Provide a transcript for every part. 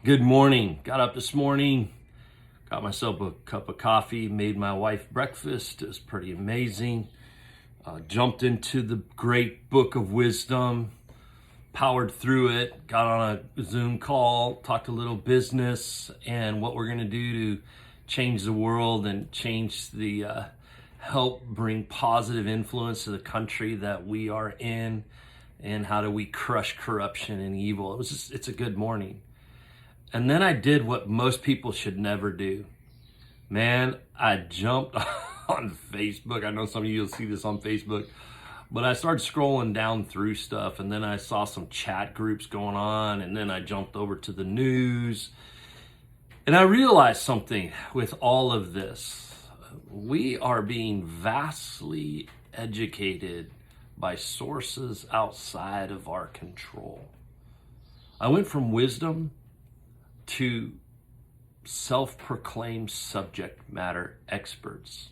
Good morning. Got up this morning, got myself a cup of coffee, made my wife breakfast. It was pretty amazing. Jumped into the great book of wisdom, powered through it, got on a Zoom call, talked a little business and what we're going to do to change the world and change the help bring positive influence to the country that we are in, and how do we crush corruption and evil. It's a good morning. And then I did what most people should never do. Man, I jumped on Facebook. I know some of you will see this on Facebook, but I started scrolling down through stuff, and then I saw some chat groups going on, and then I jumped over to the news. And I realized something with all of this. We are being vastly educated by sources outside of our control. I went from wisdom to self-proclaimed subject matter experts,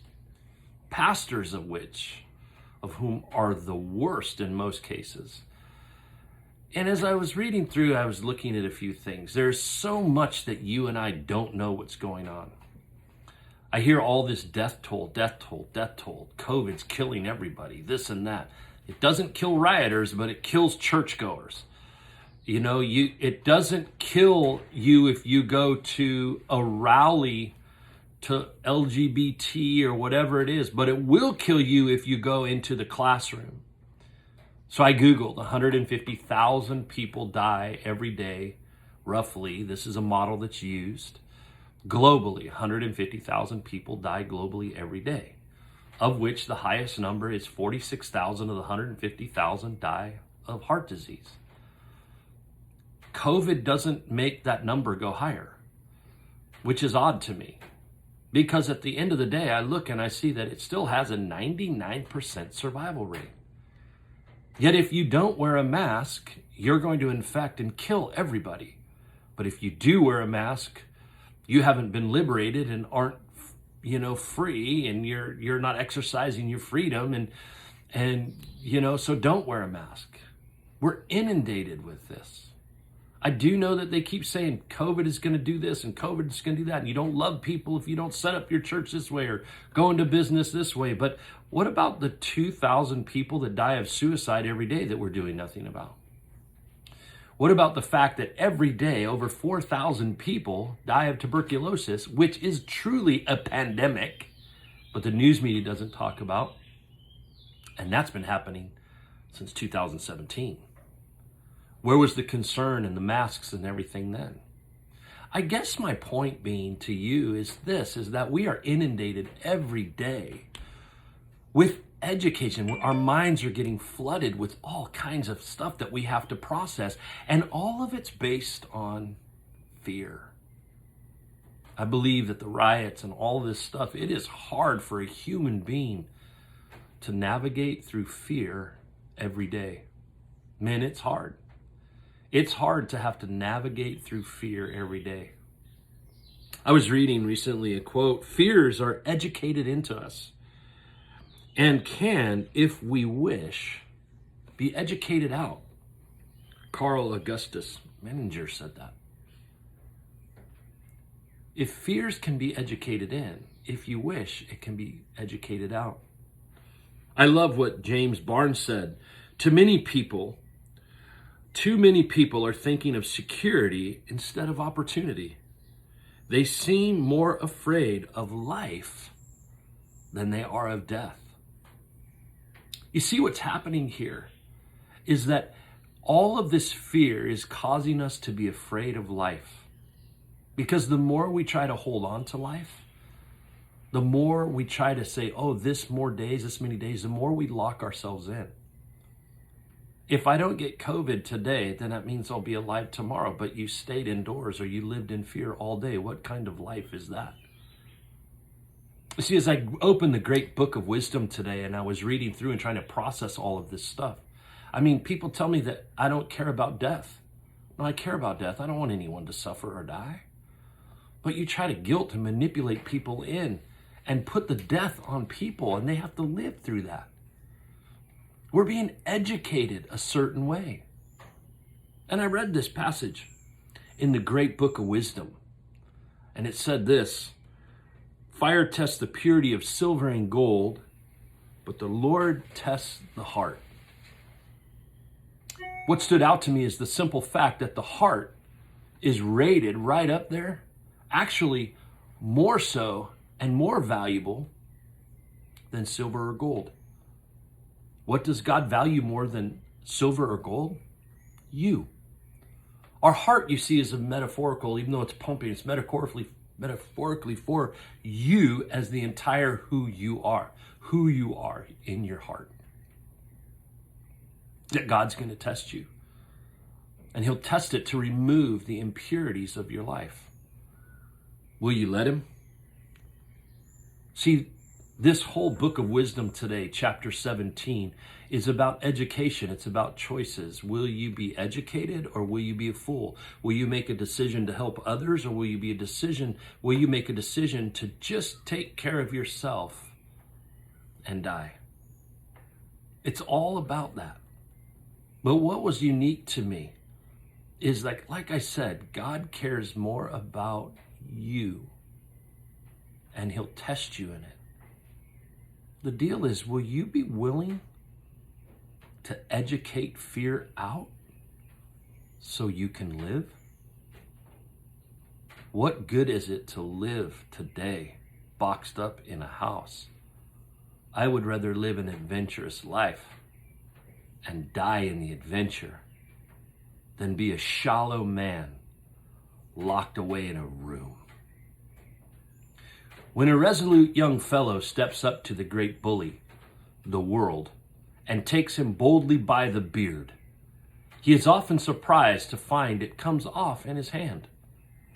pastors of whom are the worst in most cases. And as I was reading through, I was looking at a few things. There's so much that you and I don't know what's going on. I hear all this death toll, death toll, death toll. COVID's killing everybody, this and that. It doesn't kill rioters, but it kills churchgoers. You know, it doesn't kill you if you go to a rally to LGBT or whatever it is, but it will kill you if you go into the classroom. So I Googled 150,000 people die every day, roughly. This is a model that's used globally. 150,000 people die globally every day, of which the highest number is 46,000 of the 150,000 die of heart disease. COVID doesn't make that number go higher, which is odd to me, because at the end of the day, I look and I see that it still has a 99% survival rate. Yet if you don't wear a mask, you're going to infect and kill everybody. But if you do wear a mask, you haven't been liberated and aren't, free, and you're not exercising your freedom, and so don't wear a mask. We're inundated with this. I do know that they keep saying COVID is going to do this and COVID is going to do that. And you don't love people if you don't set up your church this way or go into business this way. But what about the 2,000 people that die of suicide every day that we're doing nothing about? What about the fact that every day over 4,000 people die of tuberculosis, which is truly a pandemic, but the news media doesn't talk about? And that's been happening since 2017. Where was the concern and the masks and everything then? I guess my point being to you is that we are inundated every day with education. Our minds are getting flooded with all kinds of stuff that we have to process, and all of it's based on fear. I believe that the riots and all this stuff, it is hard for a human being to navigate through fear every day. Man, it's hard. It's hard to have to navigate through fear every day. I was reading recently a quote: fears are educated into us and can, if we wish, be educated out. Carl Augustus Menninger said that. If fears can be educated in, if you wish, it can be educated out. I love what James Barnes said. Too many people are thinking of security instead of opportunity. They seem more afraid of life than they are of death. You see, what's happening here is that all of this fear is causing us to be afraid of life. Because the more we try to hold on to life, the more we try to say, this many days, the more we lock ourselves in. If I don't get COVID today, then that means I'll be alive tomorrow. But you stayed indoors or you lived in fear all day. What kind of life is that? You see, as I opened the great book of wisdom today and I was reading through and trying to process all of this stuff, people tell me that I don't care about death. No, I care about death. I don't want anyone to suffer or die. But you try to guilt and manipulate people in and put the death on people, and they have to live through that. We're being educated a certain way. And I read this passage. in the great book of wisdom. And it said this: fire tests the purity of silver and gold, but the Lord tests the heart. What stood out to me is the simple fact that the heart is rated right up there, actually more so and more valuable than silver or gold. What does God value more than silver or gold? You. Our heart, you see, is a metaphorical, even though it's pumping, it's metaphorically for you as the entire who you are in your heart. That God's going to test you. And he'll test it to remove the impurities of your life. Will you let him? See, this whole book of wisdom today, chapter 17, is about education. It's about choices. Will you be educated or will you be a fool? Will you make a decision to help others, or will you make a decision to just take care of yourself and die? It's all about that. But what was unique to me is like I said, God cares more about you, and he'll test you in it. The deal is, will you be willing to educate fear out so you can live? What good is it to live today boxed up in a house? I would rather live an adventurous life and die in the adventure than be a shallow man locked away in a room. When a resolute young fellow steps up to the great bully, the world, and takes him boldly by the beard, he is often surprised to find it comes off in his hand,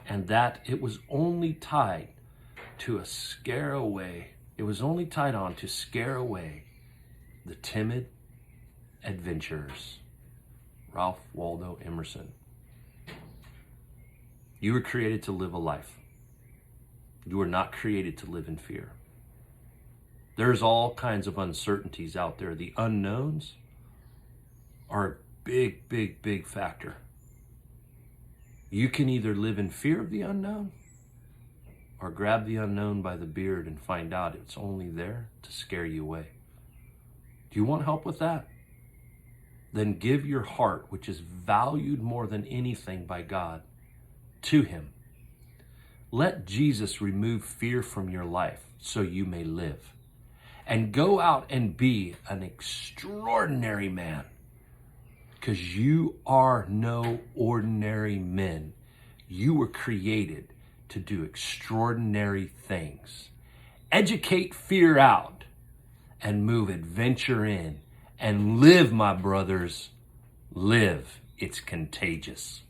and that it was only tied on to scare away the timid adventurers. Ralph Waldo Emerson. You were created to live a life. You were not created to live in fear. There's all kinds of uncertainties out there. The unknowns are a big, big, big factor. You can either live in fear of the unknown or grab the unknown by the beard and find out it's only there to scare you away. Do you want help with that? Then give your heart, which is valued more than anything by God, to him. Let Jesus remove fear from your life so you may live. And go out and be an extraordinary man, because you are no ordinary men. You were created to do extraordinary things. Educate fear out and move adventure in. And live, my brothers, live. It's contagious.